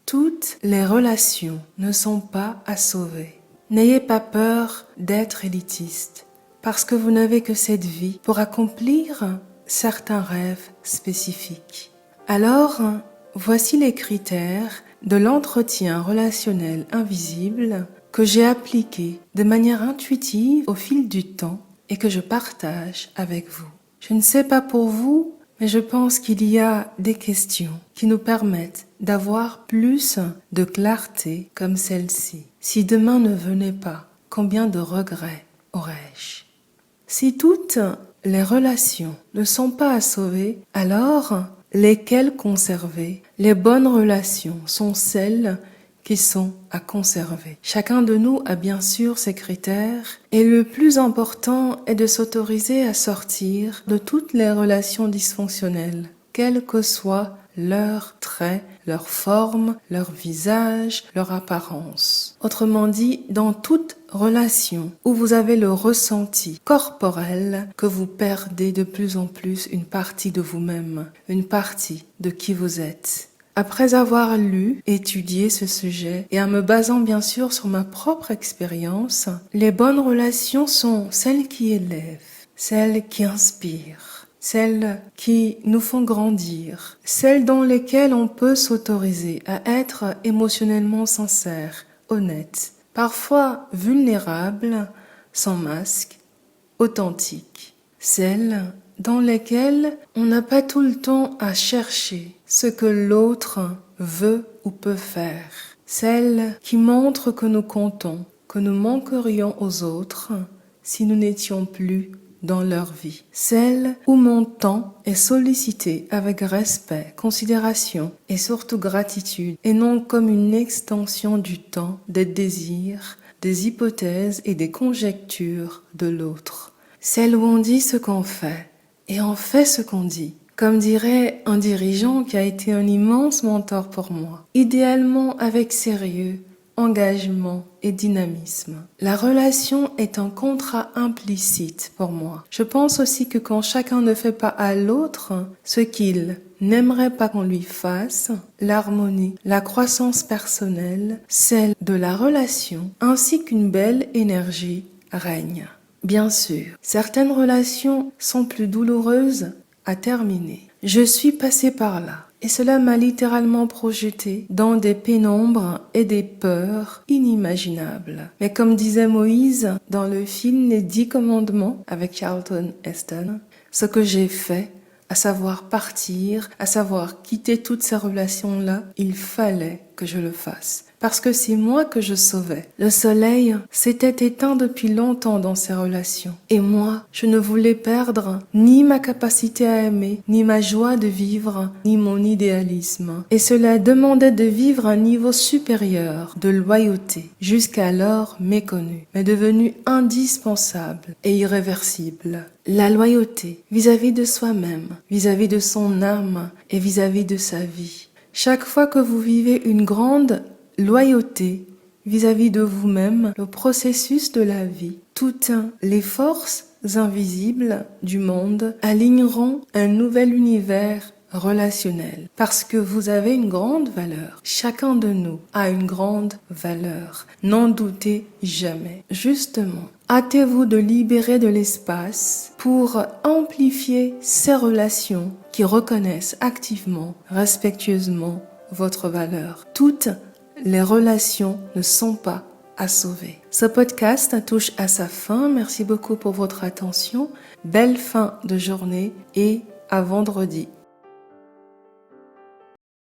Toutes les relations ne sont pas à sauver. N'ayez pas peur d'être élitiste, parce que vous n'avez que cette vie pour accomplir certains rêves spécifiques. Alors, voici les critères de l'entretien relationnel invisible que j'ai appliqué de manière intuitive au fil du temps et que je partage avec vous. Je ne sais pas pour vous, mais je pense qu'il y a des questions qui nous permettent d'avoir plus de clarté comme celle-ci. Si demain ne venait pas, combien de regrets aurais-je? Si toutes les relations ne sont pas à sauver, alors lesquelles conserver? Les bonnes relations sont celles qui sont à conserver. Chacun de nous a bien sûr ses critères et le plus important est de s'autoriser à sortir de toutes les relations dysfonctionnelles, quels que soient leurs traits, leur forme, leur visage, leur apparence. Autrement dit, dans toute relation où vous avez le ressenti corporel que vous perdez de plus en plus une partie de vous-même, une partie de qui vous êtes. Après avoir lu, étudié ce sujet et en me basant bien sûr sur ma propre expérience, les bonnes relations sont celles qui élèvent, celles qui inspirent, celles qui nous font grandir, celles dans lesquelles on peut s'autoriser à être émotionnellement sincère, honnête, parfois vulnérable, sans masque, authentique, celles dans lesquelles on n'a pas tout le temps à chercher ce que l'autre veut ou peut faire. Celles qui montrent que nous comptons, que nous manquerions aux autres si nous n'étions plus dans leur vie. Celles où mon temps est sollicité avec respect, considération et surtout gratitude et non comme une extension du temps, des désirs, des hypothèses et des conjectures de l'autre. Celles où on dit ce qu'on fait et on fait ce qu'on dit. Comme dirait un dirigeant qui a été un immense mentor pour moi, idéalement avec sérieux, engagement et dynamisme. La relation est un contrat implicite pour moi. Je pense aussi que quand chacun ne fait pas à l'autre ce qu'il n'aimerait pas qu'on lui fasse, l'harmonie, la croissance personnelle, celle de la relation, ainsi qu'une belle énergie règne. Bien sûr, certaines relations sont plus douloureuses à terminer. Je suis passée par là et cela m'a littéralement projetée dans des pénombres et des peurs inimaginables. Mais comme disait Moïse dans le film Les 10 commandements avec Charlton Heston, ce que j'ai fait, à savoir partir, à savoir quitter toutes ces relations-là, il fallait que je le fasse. Parce que c'est moi que je sauvais. Le soleil s'était éteint depuis longtemps dans ces relations. Et moi, je ne voulais perdre ni ma capacité à aimer, ni ma joie de vivre, ni mon idéalisme. Et cela demandait de vivre à un niveau supérieur de loyauté, jusqu'alors méconnu, mais devenu indispensable et irréversible. La loyauté vis-à-vis de soi-même, vis-à-vis de son âme et vis-à-vis de sa vie. Chaque fois que vous vivez une grande loyauté vis-à-vis de vous-même, le processus de la vie, toutes les forces invisibles du monde aligneront un nouvel univers relationnel parce que vous avez une grande valeur. Chacun de nous a une grande valeur. N'en doutez jamais. Justement, hâtez-vous de libérer de l'espace pour amplifier ces relations qui reconnaissent activement, respectueusement votre valeur. Toutes les relations ne sont pas à sauver. Ce podcast touche à sa fin. Merci beaucoup pour votre attention. Belle fin de journée et à vendredi.